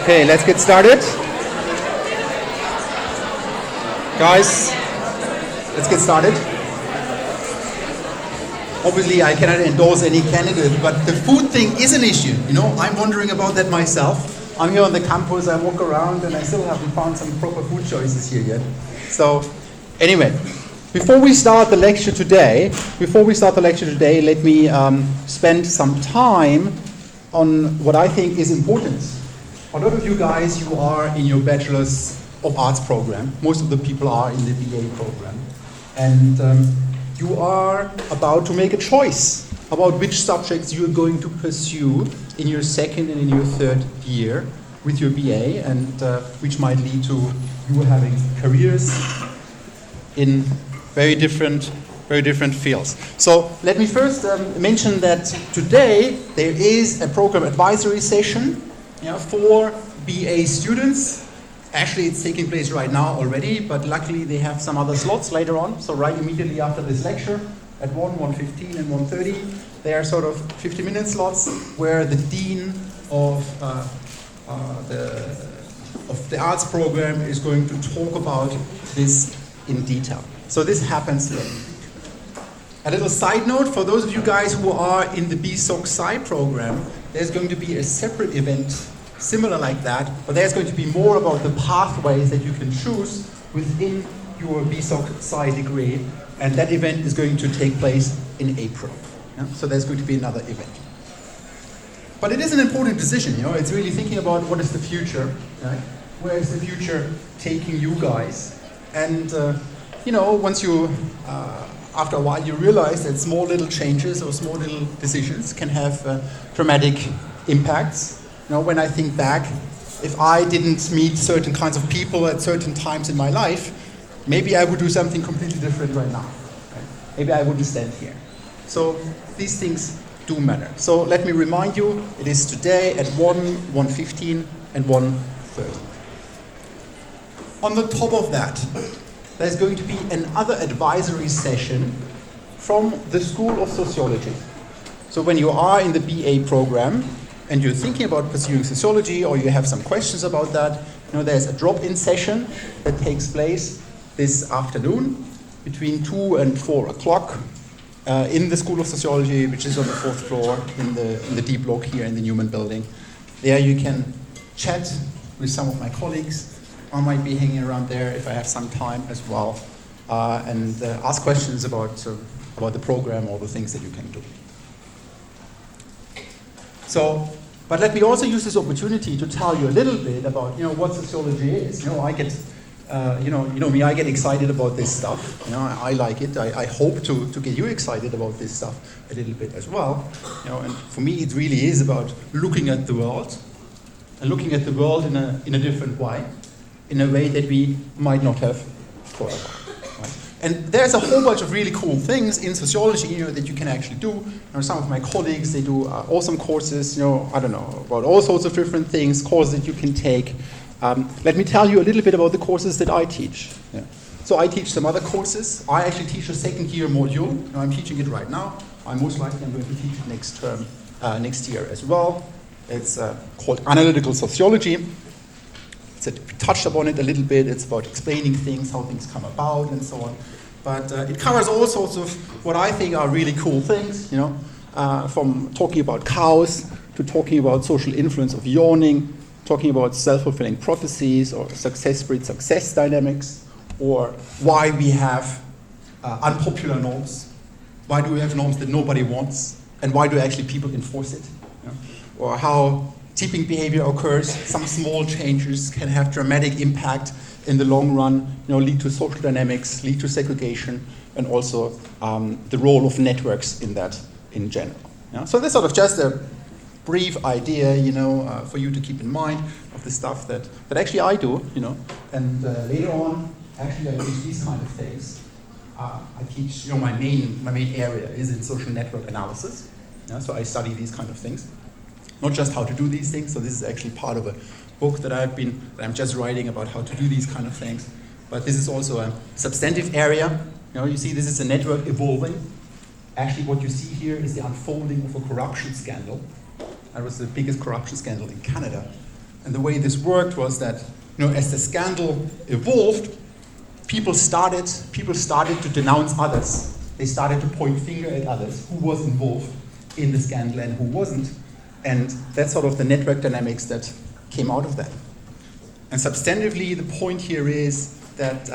Okay, let's get started. Guys, let's get started. Obviously, I cannot endorse any candidate, but the food thing is an issue. You know, I'm wondering about that myself. I'm here on the campus, I walk around, and I still haven't found some proper food choices here yet. So, anyway, before we start the lecture today, let me spend some time on what I think is important. A lot of you guys, you are in your Bachelor's of Arts program. Most of the people are in the BA program. And you are about to make a choice about which subjects you are going to pursue in your second and in your third year with your BA, and which might lead to you having careers in very different fields. So let me first mention that today there is a program advisory session for BA students. Actually, it's taking place right now already, but luckily they have some other slots later on. So right immediately after this lecture, at 1:15 and 1:30, there are sort of 50-minute slots where the dean of the arts program is going to talk about this in detail. So this happens today. A little side note, for those of you guys who are in the SOC10070 program, there's going to be a separate event similar like that, but there's going to be more about the pathways that you can choose within your SOC10070 degree, and that event is going to take place in April. Yeah? So there's going to be another event. But it is an important decision, it's really thinking about what is the future, right? Where is the future taking you guys? And once you, after a while, you realize that small little changes or small little decisions can have dramatic impacts. When I think back, if I didn't meet certain kinds of people at certain times in my life, maybe I would do something completely different right now. Right? Maybe I wouldn't stand here. So these things do matter. So let me remind you, it is today at 1:15 and 1:30. On the top of that, there's going to be another advisory session from the School of Sociology. So when you are in the BA program and you're thinking about pursuing sociology, or you have some questions about that, there's a drop-in session that takes place this afternoon between 2 and 4 o'clock in the School of Sociology, which is on the 4th floor in the D block here in the Newman building. There you can chat with some of my colleagues. I might be hanging around there if I have some time as well, and ask questions about the program or the things that you can do. So, but let me also use this opportunity to tell you a little bit about what sociology is. I get, me, I get excited about this stuff. I like it. I hope to get you excited about this stuff a little bit as well. And for me, it really is about looking at the world and looking at the world in a different way. In a way that we might not have for a while. Right? And there's a whole bunch of really cool things in sociology that you can actually do. Some of my colleagues, they do awesome courses, I don't know, about all sorts of different things, courses that you can take. Let me tell you a little bit about the courses that I teach. Yeah. So I teach some other courses. I actually teach a second year module. I'm teaching it right now. I'm most likely going to teach it next term, next year as well. It's called Analytical Sociology. We touched upon it a little bit. It's about explaining things, how things come about, and so on. But it covers all sorts of what I think are really cool things, from talking about cows to talking about social influence of yawning, talking about self-fulfilling prophecies or success breeds success dynamics, or why we have unpopular norms. Why do we have norms that nobody wants, and why do actually people enforce it? Or how tipping behavior occurs. Some small changes can have dramatic impact in the long run, lead to social dynamics, lead to segregation, and also the role of networks in that in general. So that's sort of just a brief idea, for you to keep in mind of the stuff that actually I do, And later on, actually I teach these kind of things. I teach, my main area is in social network analysis. So I study these kind of things. Not just how to do these things, so this is actually part of a book that I'm just writing about how to do these kind of things. But this is also a substantive area. You see this is a network evolving. Actually what you see here is the unfolding of a corruption scandal. That was the biggest corruption scandal in Canada And the way this worked was that, as the scandal evolved, people started to denounce others. They started to point finger at others, who was involved in the scandal and who wasn't. And that's sort of the network dynamics that came out of that. And substantively, the point here is that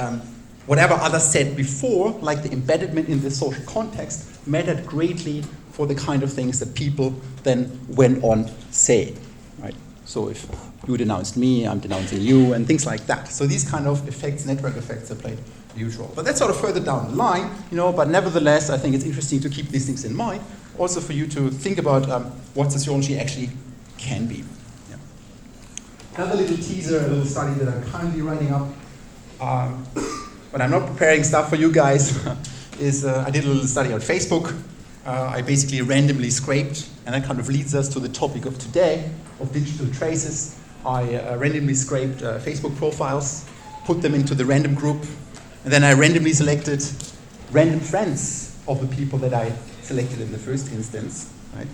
whatever others said before, like the embedment in the social context, mattered greatly for the kind of things that people then went on saying, right? So if you denounced me, I'm denouncing you, and things like that. So these kind of effects, network effects, have played a huge role. But that's sort of further down the line, but nevertheless, I think it's interesting to keep these things in mind, also for you to think about what sociology actually can be. Yeah. Another little teaser, a little study that I'm currently writing up, but I'm not preparing stuff for you guys, is I did a little study on Facebook. I basically randomly scraped, and that kind of leads us to the topic of today, of digital traces. I randomly scraped Facebook profiles, put them into the random group, and then I randomly selected random friends of the people that I selected in the first instance, right?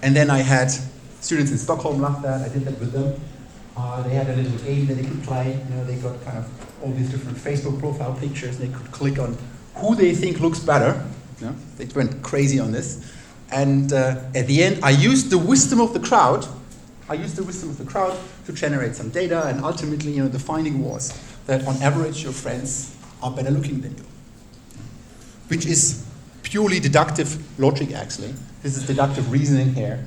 And then I had students in Stockholm love that. I did that with them. They had a little game that they could play. They got kind of all these different Facebook profile pictures. They could click on who they think looks better. They went crazy on this. And at the end, I used the wisdom of the crowd. To generate some data, and ultimately, the finding was that on average, your friends are better looking than you, which is purely deductive logic. Actually, this is deductive reasoning here.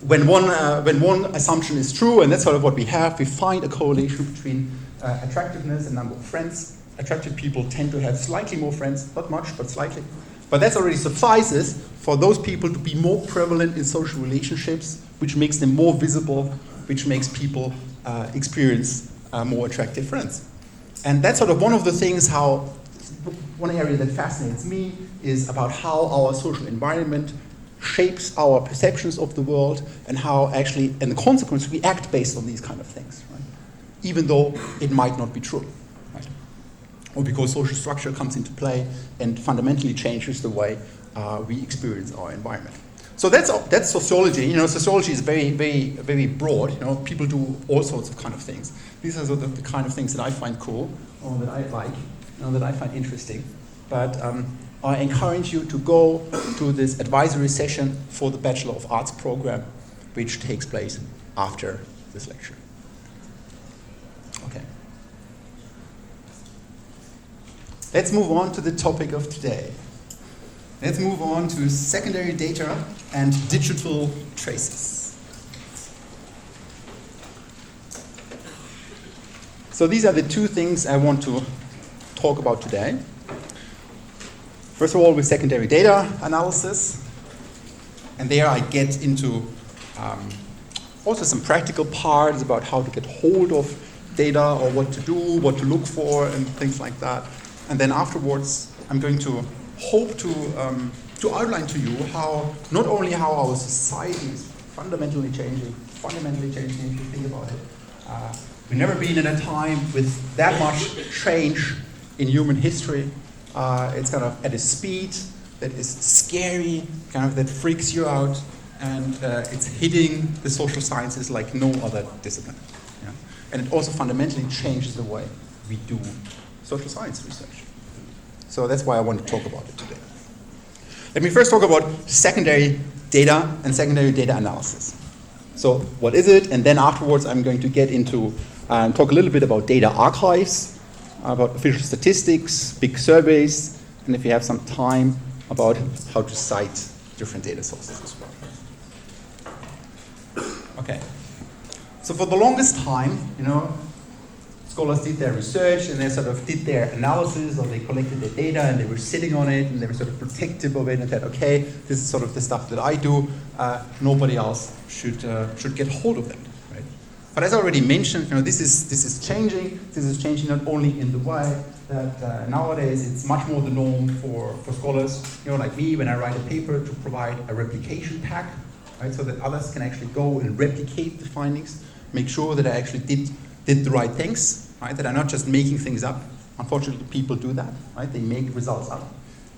When one assumption is true, and that's sort of what we have, we find a correlation between attractiveness and number of friends. Attractive people tend to have slightly more friends, not much, but slightly. But that already suffices for those people to be more prevalent in social relationships, which makes them more visible, which makes people experience more attractive friends. And that's sort of one of the things one area that fascinates me is about how our social environment shapes our perceptions of the world, and how actually, in the consequence, we act based on these kind of things, right? Even though it might not be true. Or because social structure comes into play and fundamentally changes the way we experience our environment. So that's sociology. Sociology is very, very, very broad. People do all sorts of kind of things. These are sort of the kind of things that I find cool, or that I like, that I find interesting. But I encourage you to go to this advisory session for the Bachelor of Arts program, which takes place after this lecture. Okay. Let's move on to the topic of today. Let's move on to secondary data and digital traces. So these are the two things I want to talk about today. First of all, with secondary data analysis. And there I get into also some practical parts about how to get hold of data, or what to do, what to look for, and things like that. And then afterwards, I'm going to hope to outline to you not only how our society is fundamentally changing if you think about it. We've never been in a time with that much change in human history. It's kind of at a speed that is scary, kind of that freaks you out, and it's hitting the social sciences like no other discipline. Yeah? And it also fundamentally changes the way we do social science research. So that's why I want to talk about it today. Let me first talk about secondary data and secondary data analysis. So what is it? And then afterwards I'm going to get into talk a little bit about data archives, about official statistics, big surveys, and if you have some time, about how to cite different data sources as well. Okay. So for the longest time, scholars did their research and they sort of did their analysis, or they collected their data and they were sitting on it and they were sort of protective of it and said, okay, this is sort of the stuff that I do. Nobody else should get hold of that, right? But as I already mentioned, this is changing. This is changing not only in the way that nowadays it's much more the norm for scholars, like me, when I write a paper, to provide a replication pack, right, so that others can actually go and replicate the findings, make sure that I actually did the right things, right? That I'm not just making things up. Unfortunately, people do that, right? They make results up,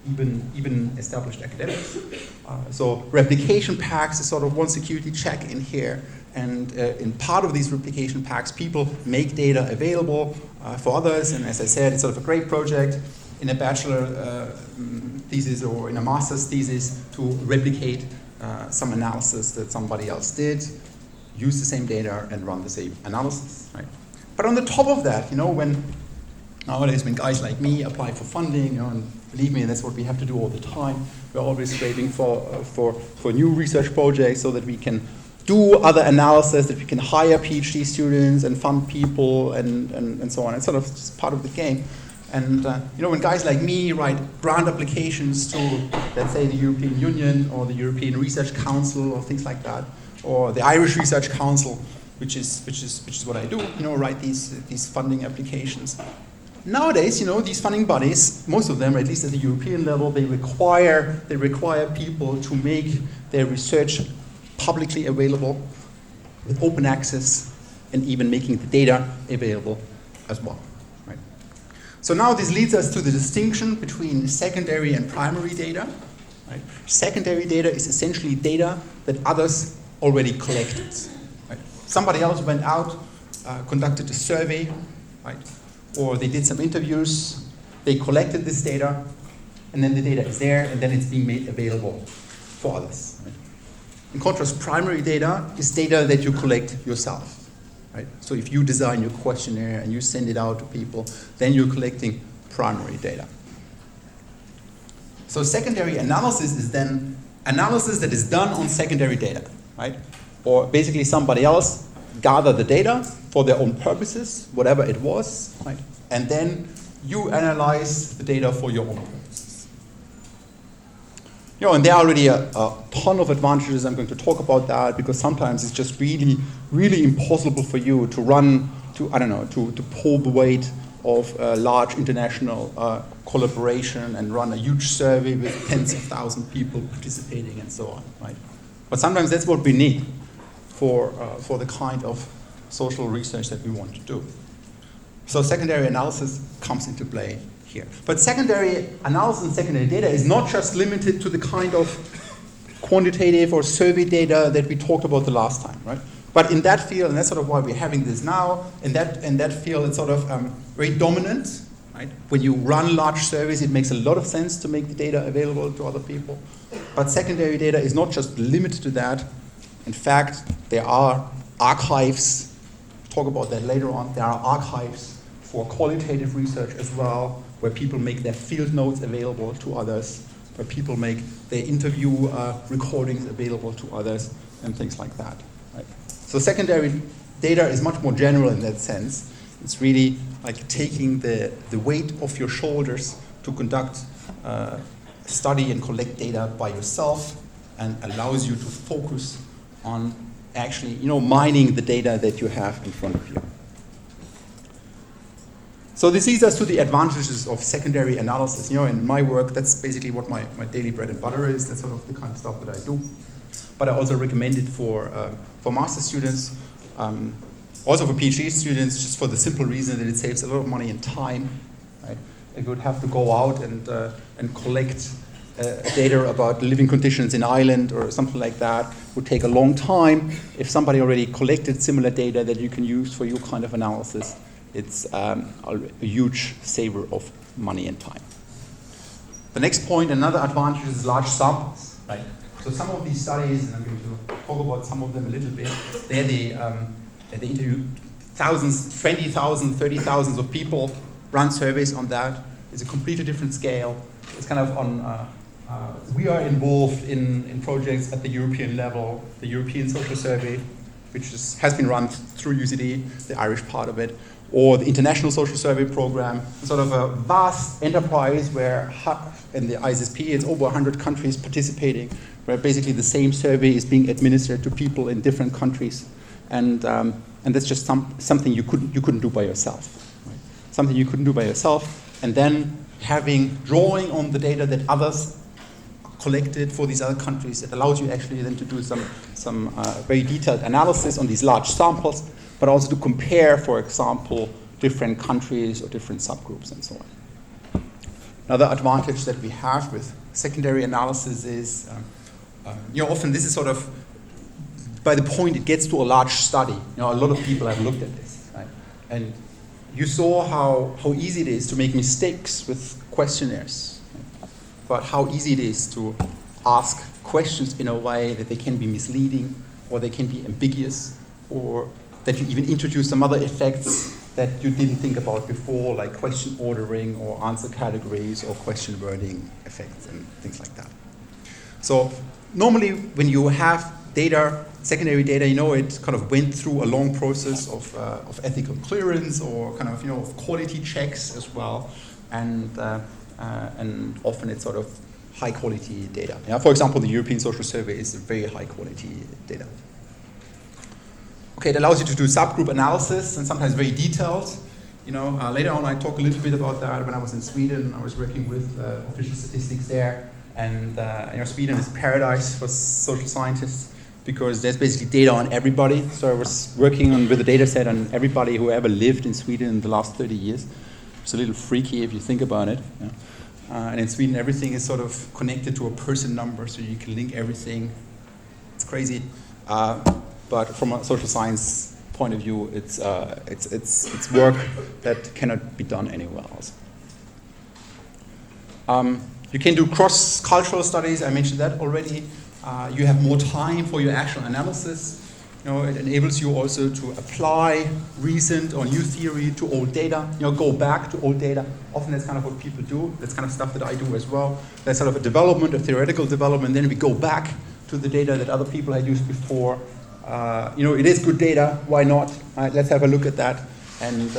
even established academics. So replication packs is sort of one security check in here And in part of these replication packs, people make data available for others. And as I said, it's sort of a great project in a bachelor thesis or in a master's thesis to replicate some analysis that somebody else did, use the same data, and run the same analysis. Right? But on the top of that, nowadays when guys like me apply for funding, and believe me, that's what we have to do all the time. We're always scraping for new research projects so that we can do other analysis, that we can hire PhD students and fund people and so on. It's sort of just part of the game. And when guys like me write grant applications to, let's say, the European Union or the European Research Council or things like that, or the Irish Research Council, which is what I do, write these funding applications. Nowadays, these funding bodies, most of them, at least at the European level, they require people to make their research publicly available with open access and even making the data available as well. Right? So now this leads us to the distinction between secondary and primary data. Right? Secondary data is essentially data that others already collected. Right? Somebody else went out, conducted a survey, right? Or they did some interviews, they collected this data, and then the data is there, and then it's being made available for others. Right? In contrast, primary data is data that you collect yourself. Right? So if you design your questionnaire and you send it out to people, then you're collecting primary data. So secondary analysis is then analysis that is done on secondary data. Right? Or basically somebody else gathered the data for their own purposes, whatever it was, right? And then you analyze the data for your own purposes. And there are already a ton of advantages. I'm going to talk about that because sometimes it's just really, really impossible for you to to pull the weight of a large international collaboration and run a huge survey with tens of thousands of people participating and so on, right? But sometimes that's what we need for the kind of social research that we want to do. So secondary analysis comes into play here. But secondary analysis and secondary data is not just limited to the kind of quantitative or survey data that we talked about the last time, right? But in that field, and that's sort of why we're having this now, in that field it's sort of very dominant, right? When you run large surveys, it makes a lot of sense to make the data available to other people. But secondary data is not just limited to that. In fact, there are archives, we'll talk about that later on, there are archives for qualitative research as well, where people make their field notes available to others, where people make their interview recordings available to others, and things like that. Right? So secondary data is much more general in that sense. It's really like taking the weight off your shoulders to conduct study and collect data by yourself, and allows you to focus on actually, mining the data that you have in front of you. So this leads us to the advantages of secondary analysis. In my work, that's basically what my daily bread and butter is. That's sort of the kind of stuff that I do. But I also recommend it for master students, also for PhD students, just for the simple reason that it saves a lot of money and time. Right? You would have to go out and collect data about living conditions in Ireland or something like that. Would take a long time. If somebody already collected similar data that you can use for your kind of analysis, it's a huge saver of money and time. The next point, another advantage is large samples. Right? So some of these studies, and I'm going to talk about some of them a little bit, they interview thousands, 20,000, 30,000 of people, run surveys on that. It's a completely different scale. It's kind of on, we are involved in projects at the European level, the European Social Survey, which has been run through UCD, the Irish part of it, or the International Social Survey Program, sort of a vast enterprise where in the ICPRS it's over 100 countries participating, where basically the same survey is being administered to people in different countries, and that's just something you couldn't do by yourself, right? Something you couldn't do by yourself, and then drawing on the data that others collected for these other countries, it allows you actually then to do some very detailed analysis on these large samples, but also to compare, for example, different countries or different subgroups and so on. Another advantage that we have with secondary analysis is, often this is sort of by the point it gets to a large study, a lot of people have looked at this, right? And you saw how easy it is to make mistakes with questionnaires, right? But how easy it is to ask questions in a way that they can be misleading, or they can be ambiguous, or that you even introduce some other effects that you didn't think about before, like question ordering or answer categories or question wording effects and things like that. So normally when you have data, secondary data, it kind of went through a long process of ethical clearance or kind of, of quality checks as well. And often it's sort of high quality data. Yeah? For example, the European Social Survey is a very high quality data. Okay, it allows you to do subgroup analysis and sometimes very detailed. Later on I talk a little bit about that. When I was in Sweden, I was working with official statistics there. And Sweden is paradise for social scientists because there's basically data on everybody. So I was working with a data set on everybody who ever lived in Sweden in the last 30 years. It's a little freaky if you think about it. Yeah? And in Sweden, everything is sort of connected to a person number, so you can link everything. It's crazy. But from a social science point of view, it's work that cannot be done anywhere else. You can do cross-cultural studies. I mentioned that already. You have more time for your actual analysis. It enables you also to apply recent or new theory to old data. Go back to old data. Often that's kind of what people do. That's kind of stuff that I do as well. There's sort of a development, a theoretical development. Then we go back to the data that other people had used before. It is good data. Why not? Let's have a look at that, and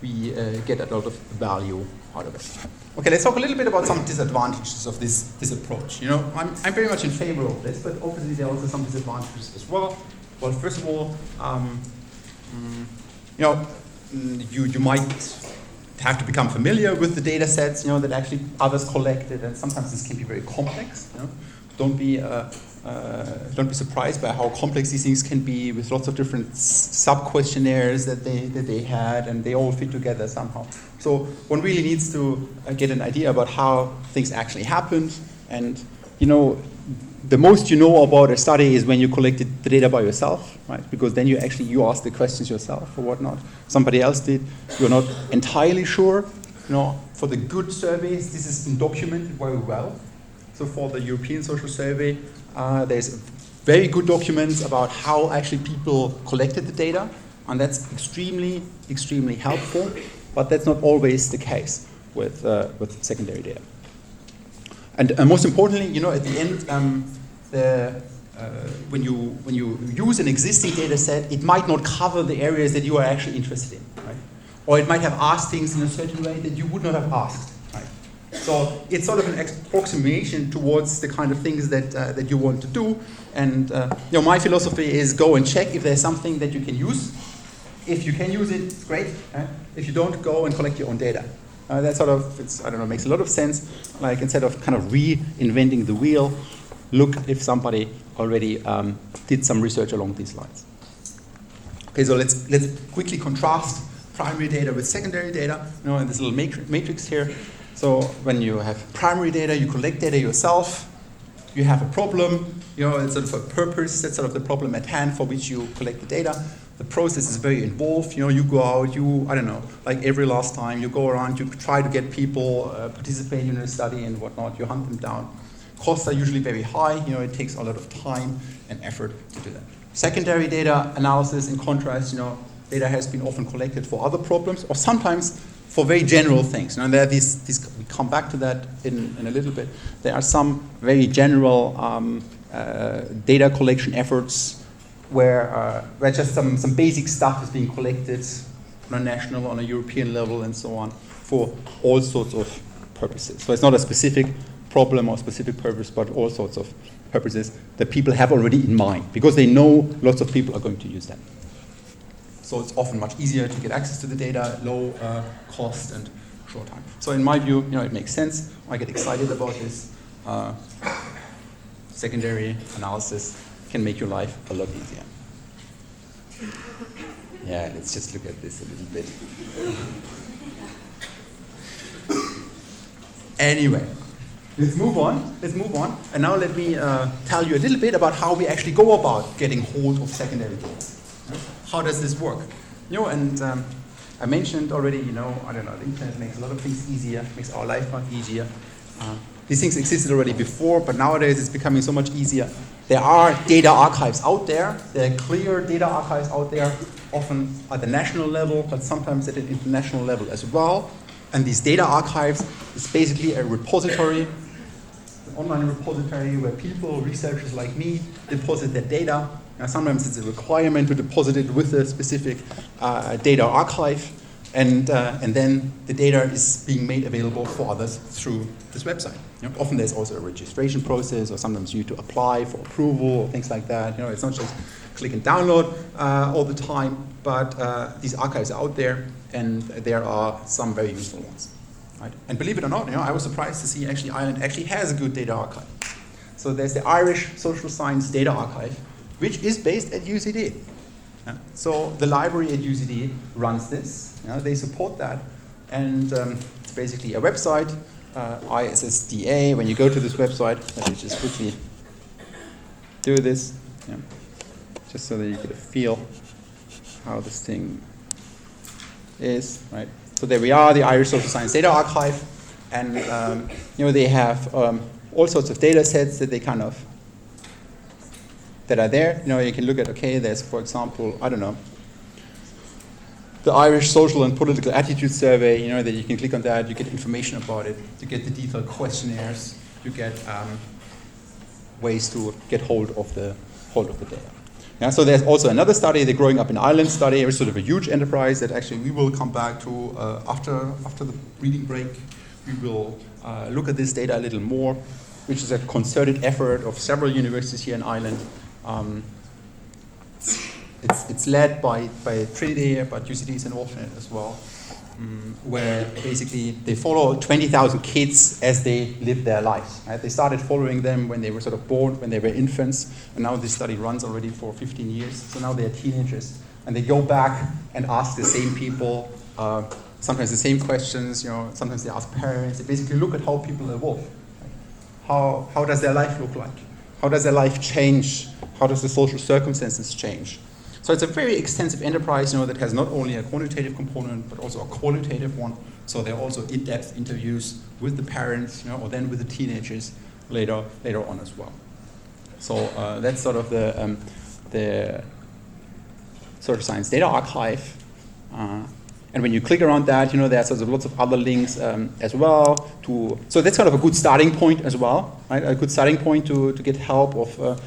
we get a lot of value out of it. Okay, let's talk a little bit about some disadvantages of this approach. I'm very much in favor of this, but obviously there are also some disadvantages as well. Well, first of all, you might have to become familiar with the data sets, that actually others collected, and sometimes this can be very complex. Don't be surprised by how complex these things can be, with lots of different sub-questionnaires that they had, and they all fit together somehow. So one really needs to get an idea about how things actually happened, and the most you know about a study is when you collected the data by yourself, right? Because then you ask the questions yourself or whatnot. Somebody else did. You're not entirely sure. For the good surveys, this has been documented very well. So for the European Social Survey, there's very good documents about how actually people collected the data, and that's extremely, extremely helpful. But that's not always the case with secondary data. And most importantly, at the end, when you use an existing data set, it might not cover the areas that you are actually interested in, right? Or it might have asked things in a certain way that you would not have asked, right? So it's sort of an approximation towards the kind of things that you want to do. And my philosophy is go and check if there's something that you can use. If you can use it, it's great. Right? If you don't, go and collect your own data. That sort of, makes a lot of sense. Like instead of kind of reinventing the wheel, look if somebody already did some research along these lines. Okay, so let's quickly contrast primary data with secondary data. In this little matrix here. So when you have primary data, you collect data yourself. You have a problem. It's sort of a purpose. That's sort of the problem at hand for which you collect the data. The process is very involved. You go out, like every last time, you go around, you try to get people participating in a study and whatnot, you hunt them down. Costs are usually very high. It takes a lot of time and effort to do that. Secondary data analysis, in contrast, data has been often collected for other problems, or sometimes for very general things. And there are these we come back to that in a little bit. There are some very general data collection efforts where just some basic stuff is being collected on a national, on a European level, and so on, for all sorts of purposes. So it's not a specific problem or specific purpose, but all sorts of purposes that people have already in mind, because they know lots of people are going to use them. So it's often much easier to get access to the data, low cost and short time. So in my view, it makes sense. I get excited about this. Secondary analysis can make your life a lot easier. Yeah, let's just look at this a little bit. Anyway, let's move on. And now let me tell you a little bit about how we actually go about getting hold of secondary data. How does this work? And I mentioned already, I don't know, the internet makes a lot of things easier, makes our life much easier. These things existed already before, but nowadays it's becoming so much easier. There are data archives out there. There are clear data archives out there, often at the national level, but sometimes at an international level as well. And these data archives is basically a repository, an online repository where people, researchers like me, deposit their data. Now, sometimes it's a requirement to deposit it with a specific data archive, and then the data is being made available for others through this website. Often there's also a registration process, or sometimes you need to apply for approval or things like that. It's not just click and download all the time, but these archives are out there, and there are some very useful ones. Right? And believe it or not, I was surprised to see actually Ireland actually has a good data archive. So there's the Irish Social Science Data Archive, which is based at UCD. So the library at UCD runs this. They support that, and it's basically a website, ISSDA. When you go to this website, let me just quickly do this, just so that you get a feel how this thing is, right? So there we are, the Irish Social Science Data Archive, and they have all sorts of data sets that they that are there. You can look at, okay, there's, for example, I don't know, the Irish Social and Political Attitude Survey, that you can click on that, you get information about it, you get the detailed questionnaires, you get ways to get hold of the data. So there's also another study, the Growing Up in Ireland study. It's sort of a huge enterprise that actually we will come back to after the reading break. We will look at this data a little more, which is a concerted effort of several universities here in Ireland. It's led by Trinity, but UCD is involved in it as well, where basically they follow 20,000 kids as they live their lives. Right? They started following them when they were sort of born, when they were infants, and now this study runs already for 15 years. So now they're teenagers, and they go back and ask the same people, sometimes the same questions. Sometimes they ask parents. They basically look at how people evolve. How does their life look like? How does their life change? How does the social circumstances change? So it's a very extensive enterprise, that has not only a quantitative component, but also a qualitative one. So there are also in-depth interviews with the parents, or then with the teenagers later on as well. So that's sort of the Social Science Data Archive. And when you click around that, there's sort of lots of other links as well. So that's kind of a good starting point as well, right? A good starting point to get help of,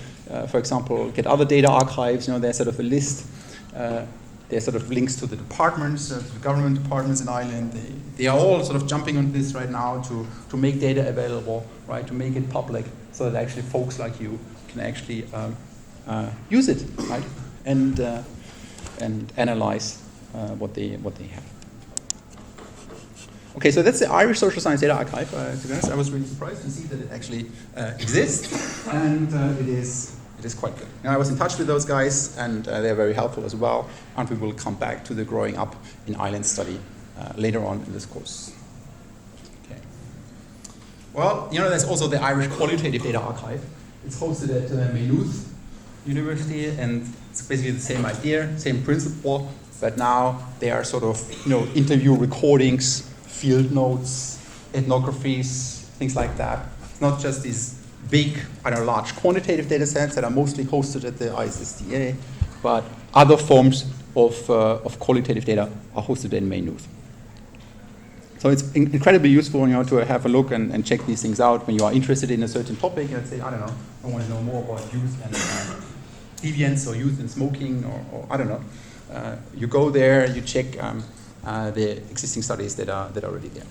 for example, get other data archives. There's sort of a list. There's sort of links to the departments, to the government departments in Ireland. They are all sort of jumping on this right now to make data available, right? To make it public, so that actually folks like you can actually use it, right? And analyze what they have. Okay, so that's the Irish Social Science Data Archive. To be honest, I was really surprised to see that it actually exists, and it is quite good. I was in touch with those guys, and they're very helpful as well. And we will come back to the Growing Up in Ireland study later on in this course. Okay. Well, there's also the Irish Qualitative Data Archive. It's hosted at Maynooth University, and it's basically the same idea, same principle. But now they are sort of, interview recordings, field notes, ethnographies, things like that. Not just these big, large quantitative data sets that are mostly hosted at the ISSDA, but other forms of qualitative data are hosted in Maynooth. So it's incredibly useful, to have a look and check these things out when you are interested in a certain topic. Let's say, I want to know more about youth and deviance, or youth and smoking, or I don't know. You go there, you check the existing studies that are already there.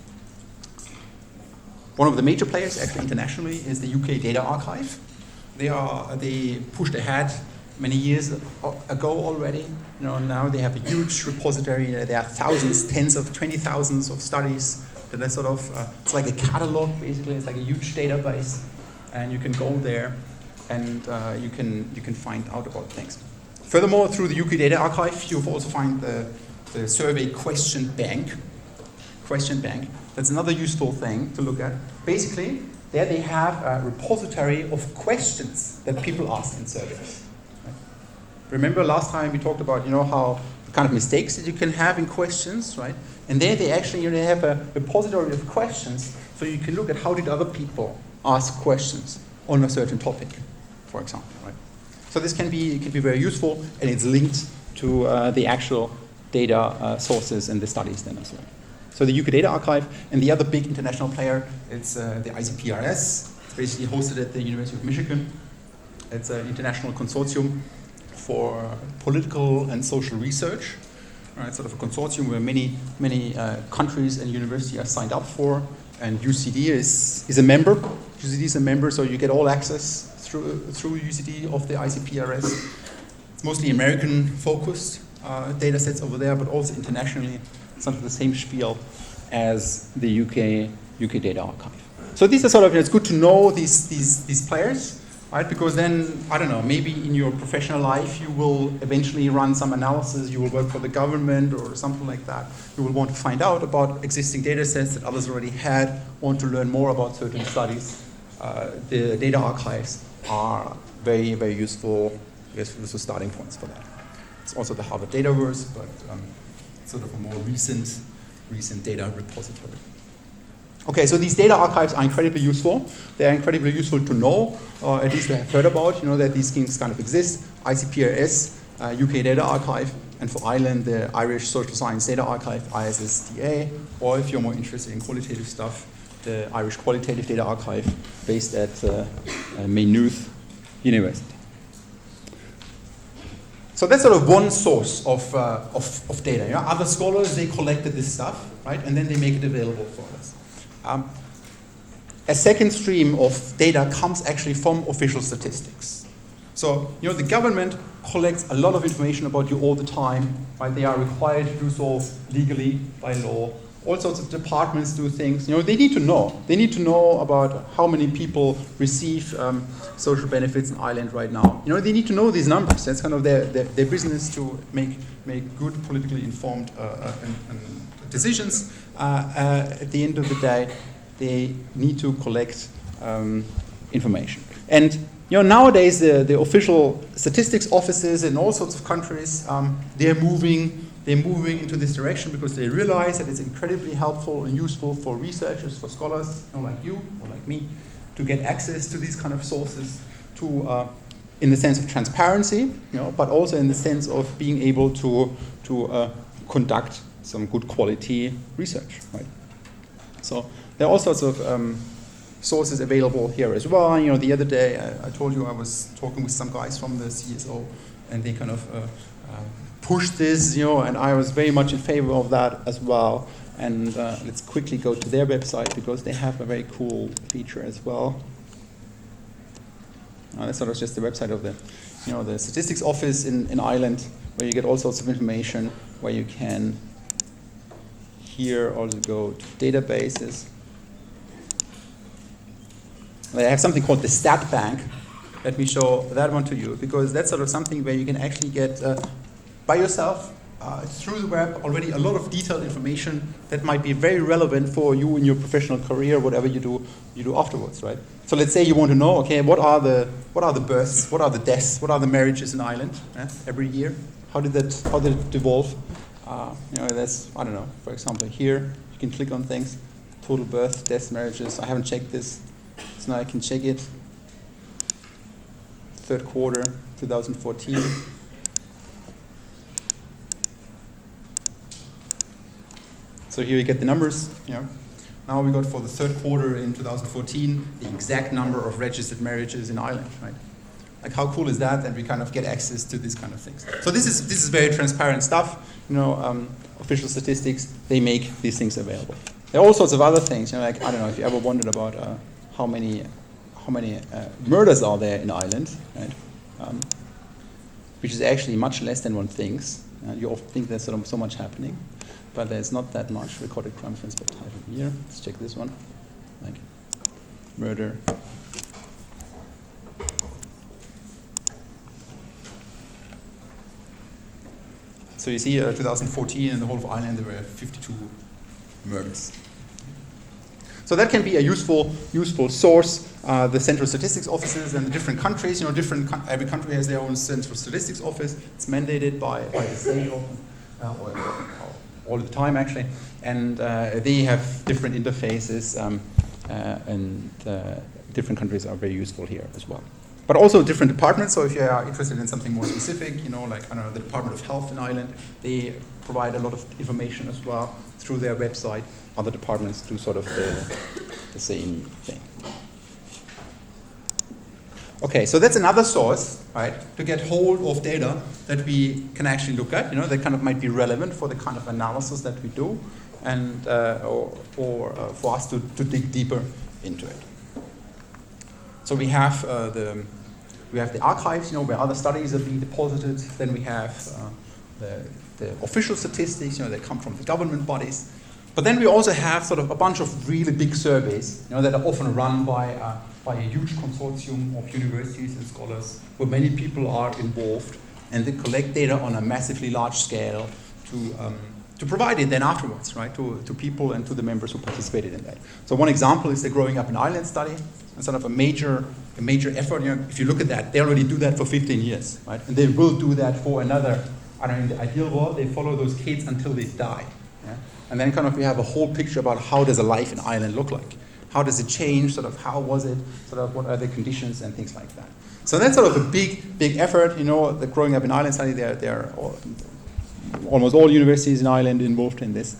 One of the major players, actually internationally, is the UK Data Archive. They pushed ahead many years ago already. Now they have a huge repository. There are thousands, tens of 20,000s of studies that are sort of, it's like a catalog basically. It's like a huge database, and you can go there and you can find out about things. Furthermore, through the UK Data Archive, you'll also find the survey question bank. That's another useful thing to look at. Basically, there they have a repository of questions that people ask in surveys. Right? Remember last time we talked about, how the kind of mistakes that you can have in questions, right? And there they actually they have a repository of questions, so you can look at how did other people ask questions on a certain topic, for example, right? So this can be very useful, and it's linked to the actual data sources and the studies then as well. So the UK Data Archive, and the other big international player, it's the ICPRS. It's basically hosted at the University of Michigan. It's an international consortium for political and social research. Right, sort of a consortium where many countries and universities are signed up for, and UCD is a member. UCD is a member, so you get all access through UCD of the ICPRS. It's mostly American-focused data sets over there, but also internationally, sort of the same spiel as the UK Data Archive. So these are sort of, it's good to know these players, right? Because then, I don't know, maybe in your professional life you will eventually run some analysis, you will work for the government or something like that. You will want to find out about existing data sets that others already had, want to learn more about certain studies. The data archives are very, very useful starting points for that. It's also the Harvard Dataverse, but sort of a more recent data repository. Okay, so these data archives are incredibly useful. They're incredibly useful to know, or at least to have heard about, that these things kind of exist. ICPRS, UK Data Archive, and for Ireland, the Irish Social Science Data Archive, ISSDA, or if you're more interested in qualitative stuff, the Irish Qualitative Data Archive, based at Maynooth University. So that's sort of one source of data. Other scholars, they collected this stuff, right, and then they make it available for us. A second stream of data comes actually from official statistics. So, the government collects a lot of information about you all the time, right? They are required to do so legally by law. All sorts of departments do things. They need to know. They need to know about how many people receive social benefits in Ireland right now. They need to know these numbers. That's kind of their business to make good politically informed decisions. At the end of the day, they need to collect information. And nowadays, the official statistics offices in all sorts of countries, they're moving into this direction because they realize that it's incredibly helpful and useful for researchers, for scholars, like you or like me, to get access to these kind of sources, to in the sense of transparency, but also in the sense of being able to conduct some good quality research, right? So there are all sorts of sources available here as well. The other day I told you I was talking with some guys from the CSO, and they kind of pushed this, and I was very much in favor of that as well. And let's quickly go to their website because they have a very cool feature as well. That's sort of just the website of the statistics office in Ireland, where you get all sorts of information, where you can here also go to databases. They have something called the Stat Bank. Let me show that one to you, because that's sort of something where you can actually get by yourself through the web already a lot of detailed information that might be very relevant for you in your professional career, whatever you do afterwards, right? So let's say you want to know, okay, what are the births, what are the deaths, what are the marriages in Ireland every year? How did it evolve? That's, I don't know, for example, here you can click on things, total births, deaths, marriages. I haven't checked this, so now I can check it. Third quarter, 2014. So here you get the numbers. Now we got for the third quarter in 2014 the exact number of registered marriages in Ireland, right? Like, how cool is that? And we kind of get access to these kind of things. So this is very transparent stuff. Official statistics, they make these things available. There are all sorts of other things. Like, I don't know if you ever wondered about how many murders are there in Ireland, right? Which is actually much less than one thinks. You often think there's so much happening, but there's not that much recorded crime offense per type of year. Let's check this one. Like murder. So you see 2014 in the whole of Ireland there were 52 murders. So that can be a useful source. The central statistics offices and the different countries, every country has their own central statistics office. It's mandated by the state all the time actually, and they have different interfaces, and different countries are very useful here as well. But also different departments. So if you are interested in something more specific, like I don't know, the Department of Health in Ireland, they provide a lot of information as well through their website. Other departments do sort of the same thing. Okay, so that's another source, right, to get hold of data that we can actually look at. That kind of might be relevant for the kind of analysis that we do, and or for us to dig deeper into it. So we have the archives, where other studies are being deposited. Then we have the official statistics, that come from the government bodies. But then we also have sort of a bunch of really big surveys, that are often run by a huge consortium of universities and scholars, where many people are involved, and they collect data on a massively large scale to provide it then afterwards, right, to people and to the members who participated in that. So one example is the Growing Up in Ireland study. It's sort of a major effort. If you look at that, they already do that for 15 years, right? And they will do that for another, I don't know, in the ideal world, they follow those kids until they die. Yeah? And then kind of we have a whole picture about how does a life in Ireland look like? How does it change? Sort of how was it? Sort of what are the conditions and things like that. So that's sort of a big effort. The Growing Up in Ireland study, they're almost all universities in Ireland involved in this.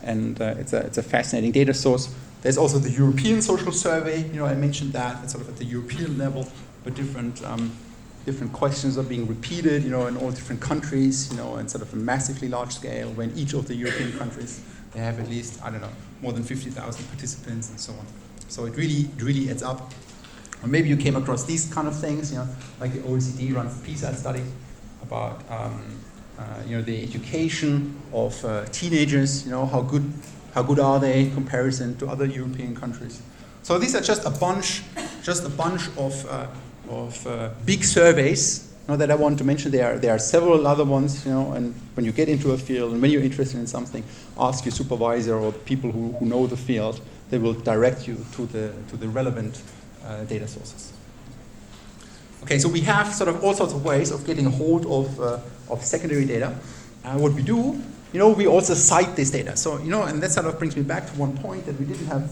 And it's a fascinating data source. There's also the European Social Survey. I mentioned that. It's sort of at the European level, where different questions are being repeated, in all different countries, and sort of a massively large scale. When each of the European countries, they have at least, I don't know, more than 50,000 participants and so on. So it really adds up. Or maybe you came across these kind of things, like the OECD runs the PISA study about, the education of teenagers. How good are they in comparison to other European countries? So these are just a bunch of big surveys that I want to mention. There are several other ones, and when you get into a field and when you're interested in something, ask your supervisor or the people who know the field. They will direct you to the relevant data sources. Okay, so we have sort of all sorts of ways of getting hold of secondary data. What we do, we also cite this data. So, and that sort of brings me back to one point that we didn't have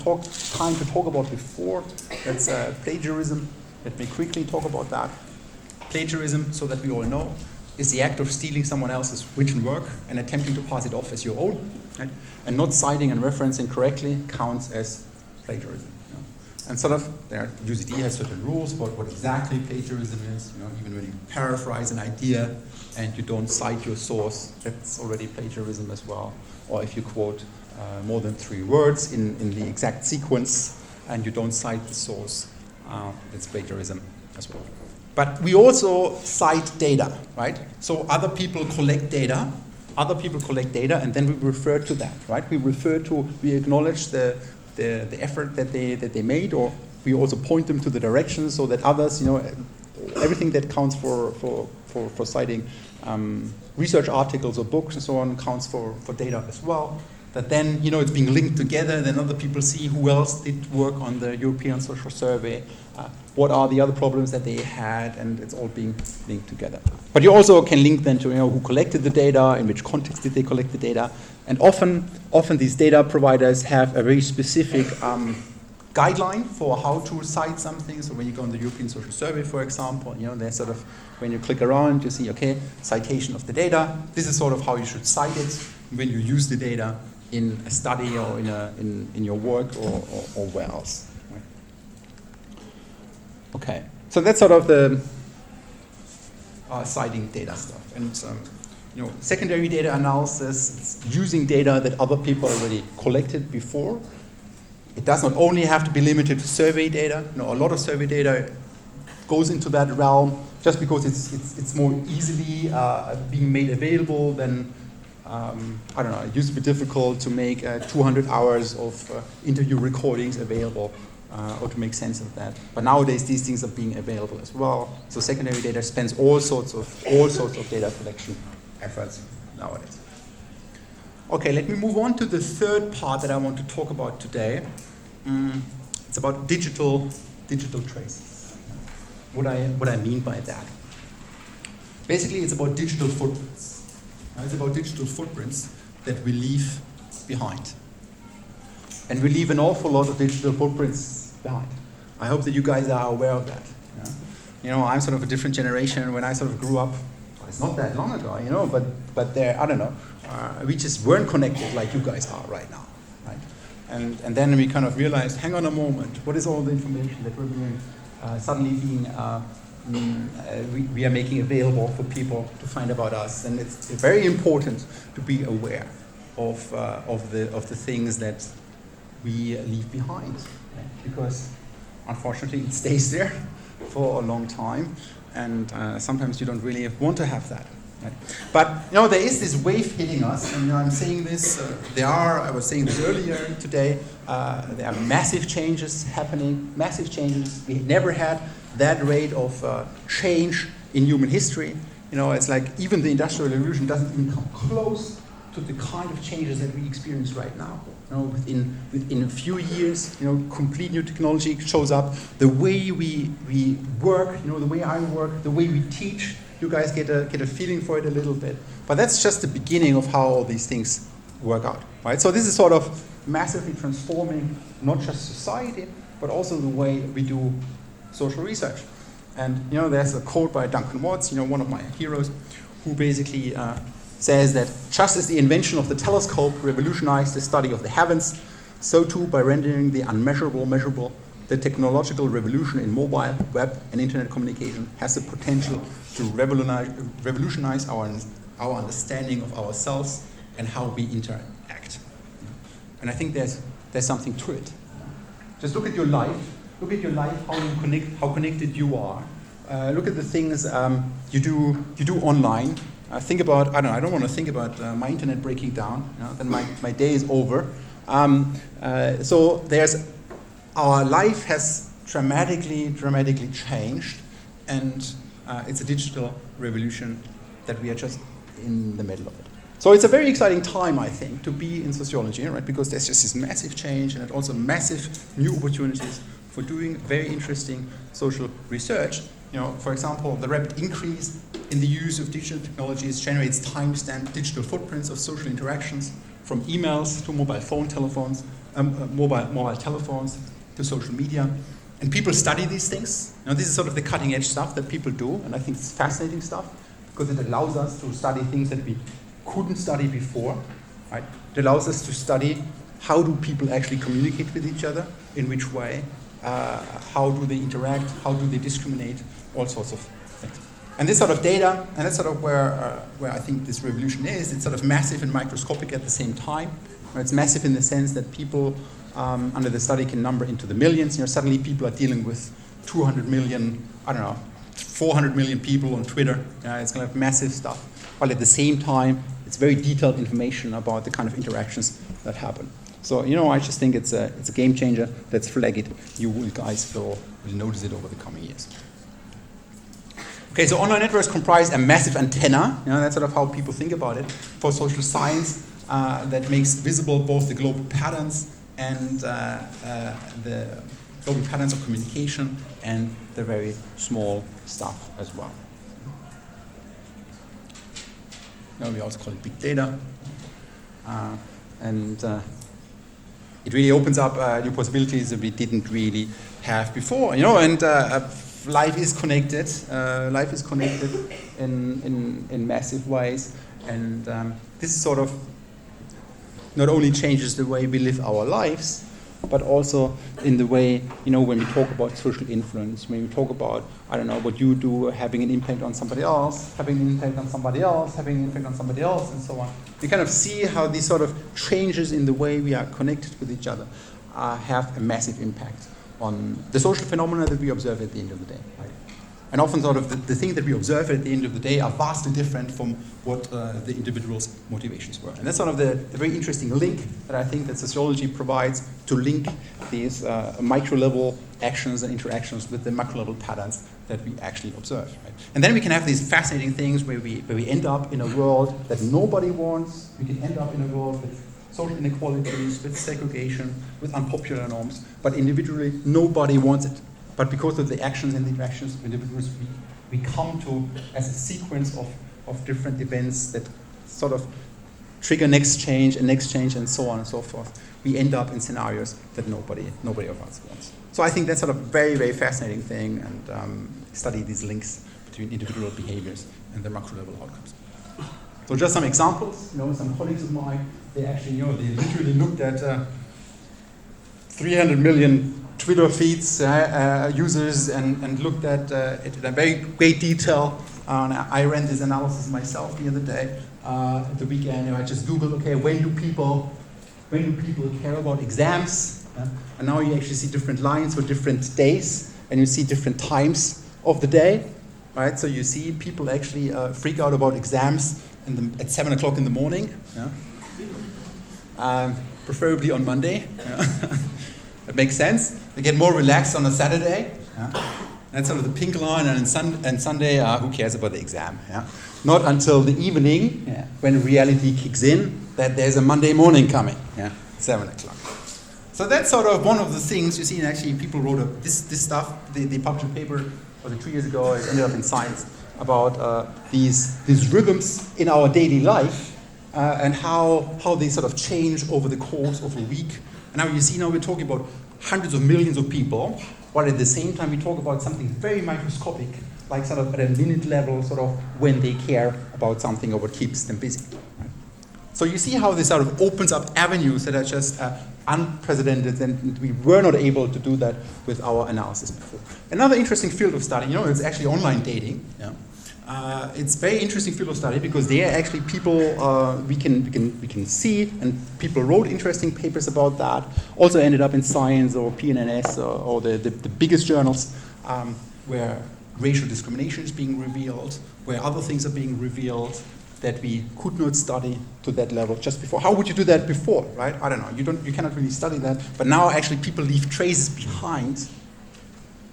time to talk about before. That's plagiarism. Let me quickly talk about that. Plagiarism, so that we all know, is the act of stealing someone else's written work and attempting to pass it off as your own, right? And not citing and referencing correctly counts as plagiarism. And sort of, UCD has certain rules about what exactly plagiarism is. Even when you paraphrase an idea and you don't cite your source, that's already plagiarism as well. Or if you quote more than 3 words in the exact sequence and you don't cite the source, that's plagiarism as well. But we also cite data, right? So other people collect data, and then we refer to that, right? We acknowledge the effort that they made, or we also point them to the directions so that others, everything that counts for citing research articles or books and so on counts for data as well. That then, it's being linked together, then other people see who else did work on the European Social Survey, what are the other problems that they had, and it's all being linked together. But you also can link then to, who collected the data, in which context did they collect the data, and often these data providers have a very specific guideline for how to cite something. So when you go on the European Social Survey, for example, there's sort of, when you click around, you see, okay, citation of the data. This is sort of how you should cite it when you use the data in a study or in your work or where else. Right? Okay, so that's sort of the citing data stuff. And secondary data analysis, it's using data that other people already collected before. It does not only have to be limited to survey data. A lot of survey data goes into that realm just because it's more easily being made available than I don't know, it used to be difficult to make 200 hours of interview recordings available or to make sense of that. But nowadays these things are being available as well. So secondary data spends all sorts of data collection efforts nowadays. Okay, let me move on to the third part that I want to talk about today. it's about digital traces. What I mean by that. Basically, it's about digital footprints. It's about digital footprints that we leave behind. And we leave an awful lot of digital footprints behind. I hope that you guys are aware of that. Yeah? You know, I'm sort of a different generation. When I sort of grew up, it's not that long ago, you know, but there, I don't know, we just weren't connected like you guys are right now, right? And then we kind of realized, hang on a moment, what is all the information that we're being, suddenly being, we are making available for people to find about us? And it's very important to be aware of the things that we leave behind, right? Because unfortunately it stays there for a long time, and sometimes you don't really want to have that. Right? But you know, there is this wave hitting us, and you know, I'm saying this. I was saying this earlier today. There are massive changes happening. Massive changes. We never had that rate of change in human history. You know, it's like even the Industrial Revolution doesn't even come close to the kind of changes that we experience right now. You know, within a few years, you know, complete new technology shows up. The way we work, you know, the way I work, the way we teach, you guys get a feeling for it a little bit. But that's just the beginning of how all these things work out, right? So this is sort of massively transforming not just society, but also the way we do social research. And you know, there's a quote by Duncan Watts, you know, one of my heroes, who basically says that just as the invention of the telescope revolutionized the study of the heavens, so too by rendering the unmeasurable measurable, the technological revolution in mobile, web, and internet communication has the potential to revolutionize our understanding of ourselves and how we interact. And I think there's something to it. Just look at your life. Look at your life, how connected you are. Look at the things you do online. Think about, I don't want to think about my internet breaking down, you know, then my day is over. So our life has dramatically changed, and it's a digital revolution that we are just in the middle of it. So it's a very exciting time, I think, to be in sociology, right? Because there's just this massive change and also massive new opportunities for doing very interesting social research. You know, for example, the rapid increase in the use of digital technologies generates time-stamped digital footprints of social interactions, from emails to mobile telephones to social media. And people study these things. You know, this is sort of the cutting-edge stuff that people do, and I think it's fascinating stuff because it allows us to study things that we couldn't study before. Right? It allows us to study how do people actually communicate with each other, in which way, how do they interact, how do they discriminate, all sorts of things. And this sort of data, and that's sort of where I think this revolution is. It's sort of massive and microscopic at the same time. It's massive in the sense that people under the study can number into the millions. You know, suddenly people are dealing with 200 million, 400 million people on Twitter. It's kind of massive stuff. While at the same time, it's very detailed information about the kind of interactions that happen. So, you know, I just think it's a game changer. Let's flag it. You guys will notice it over the coming years. Okay, so online networks comprise a massive antenna. You know, that's sort of how people think about it for social science that makes visible both the global patterns and the global patterns of communication and the very small stuff as well. Now we also call it big data. It really opens up new possibilities that we didn't really have before, you know. And life is connected. Life is connected in massive ways, and this sort of not only changes the way we live our lives, but also in the way, you know, when we talk about social influence, when we talk about, I don't know, what you do having an impact on somebody else, having an impact on somebody else, having an impact on somebody else, and so on. You kind of see how these sort of changes in the way we are connected with each other have a massive impact on the social phenomena that we observe at the end of the day. Right? And often sort of the things that we observe at the end of the day are vastly different from what the individual's motivations were. And that's sort of the very interesting link that I think that sociology provides to link these micro-level actions and interactions with the macro-level patterns that we actually observe. Right? And then we can have these fascinating things where we end up in a world that nobody wants. We can end up in a world with social inequalities, with segregation, with unpopular norms, but individually, nobody wants it. But because of the actions and the interactions of individuals, we come to as a sequence of different events that sort of trigger next change and so on and so forth. We end up in scenarios that nobody of us wants. So I think that's sort of a very, very fascinating thing, and study these links between individual behaviors and the macro level outcomes. So just some examples, some colleagues of mine, they actually, they literally looked at 300 million Twitter feeds, users, and looked at it in a very great detail. I ran this analysis myself the other day, at the weekend. I just Googled, okay, when do people care about exams? And now you actually see different lines for different days, and you see different times of the day, right? So you see people actually freak out about exams at 7 o'clock in the morning, preferably on Monday. That makes sense. They get more relaxed on a Saturday. That's sort of the pink line, and Sunday, who cares about the exam? Not until the evening, when reality kicks in, that there's a Monday morning coming, 7 o'clock. So that's sort of one of the things you see, and actually people wrote this stuff, they published a paper, was it 2 years ago, it ended up in Science, about these rhythms in our daily life, and how they sort of change over the course of a week. And now you see, we're talking about hundreds of millions of people, while at the same time we talk about something very microscopic, like sort of at a minute level, sort of when they care about something or what keeps them busy. Right? So you see how this sort of opens up avenues that are just unprecedented, and we were not able to do that with our analysis before. Another interesting field of study, it's actually online dating. It's a very interesting field of study because there are actually people we can see, and people wrote interesting papers about that. Also ended up in Science or PNNS or the biggest journals where racial discrimination is being revealed, where other things are being revealed that we could not study to that level just before. How would you do that before, right? I don't know. You cannot really study that. But now actually people leave traces behind.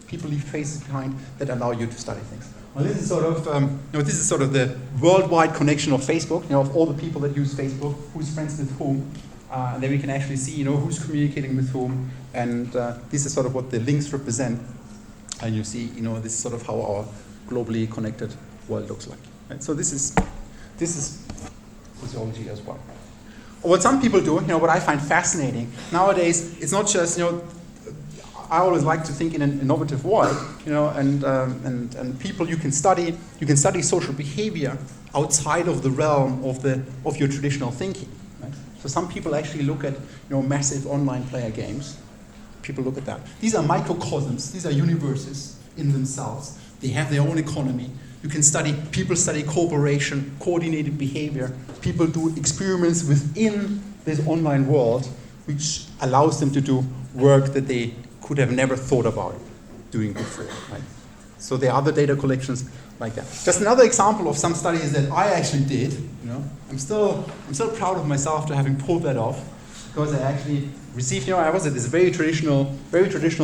People leave traces behind that allow you to study things. Well, this is sort of the worldwide connection of Facebook. Of all the people that use Facebook, who's friends with whom, and then we can actually see, who's communicating with whom, and this is sort of what the links represent. And you see, this is sort of how our globally connected world looks like. Right? So this is sociology as well. What some people do, what I find fascinating nowadays, it's not just, I always like to think in an innovative way, and people you can study social behavior outside of the realm of your traditional thinking. Right? So some people actually look at massive online player games. People look at that. These are microcosms. These are universes in themselves. They have their own economy. People study cooperation, coordinated behavior. People do experiments within this online world, which allows them to do work that they could have never thought about doing before. Right? So there are other data collections like that. Just another example of some studies that I actually did. I'm still proud of myself to having pulled that off, because I actually received. I was at this very traditional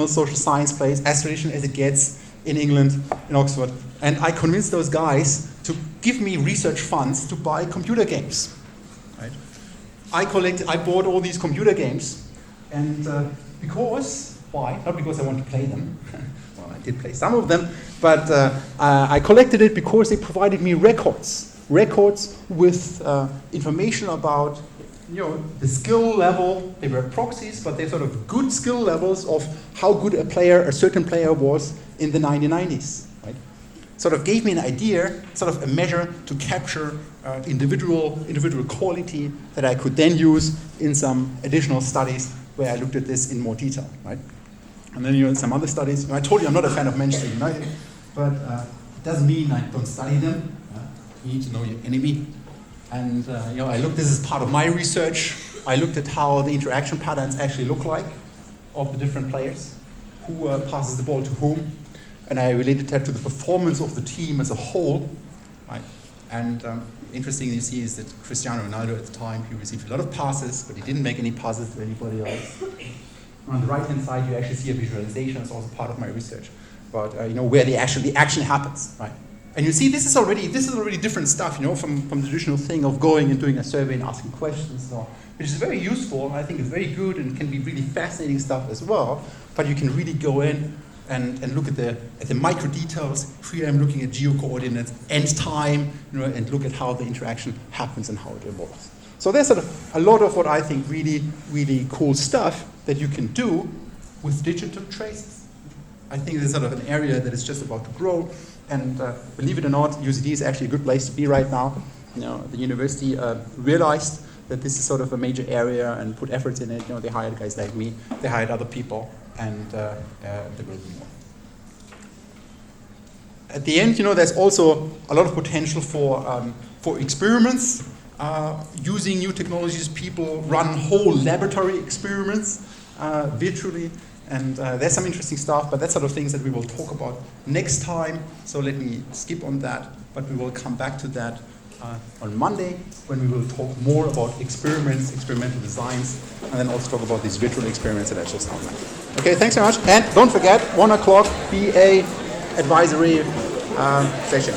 social science place, as traditional as it gets in England, in Oxford, and I convinced those guys to give me research funds to buy computer games. Right? I bought all these computer games, and why? Not because I want to play them. Well, I did play some of them, but I collected it because they provided me records with information about the skill level. They were proxies, but they're sort of good skill levels of how good a certain player was in the 1990s. Right? Sort of gave me an idea, sort of a measure to capture individual quality that I could then use in some additional studies where I looked at this in more detail. Right? And then some other studies. I told you I'm not a fan of Manchester United, but it doesn't mean I don't study them. You need to know your enemy. And I looked. This is part of my research. I looked at how the interaction patterns actually look like of the different players, who passes the ball to whom, and I related that to the performance of the team as a whole. Right? And interesting you see is that Cristiano Ronaldo at the time, he received a lot of passes, but he didn't make any passes to anybody else. On the right-hand side, you actually see a visualization. It's also part of my research about where the action happens. Right? And you see, this is already different stuff, you know, from the traditional thing of going and doing a survey and asking questions, so, which is very useful. I think it's very good and can be really fascinating stuff as well. But you can really go in and look at the micro details. Here I'm looking at geo-coordinates, end time, you know, and look at how the interaction happens and how it evolves. So there's sort of a lot of what I think really, really cool stuff that you can do with digital traces. I think there's sort of an area that is just about to grow. And believe it or not, UCD is actually a good place to be right now. You know, the university realized that this is sort of a major area and put efforts in it. You know, they hired guys like me, they hired other people, and there will be more. At the end, you know, there's also a lot of potential for experiments. Using new technologies, people run whole laboratory experiments virtually. And there's some interesting stuff, but that's sort of things that we will talk about next time. So let me skip on that, but we will come back to that on Monday when we will talk more about experiments, experimental designs, and then also talk about these virtual experiments that I just outlined. Okay, thanks very much. And don't forget, 1 o'clock BA advisory session.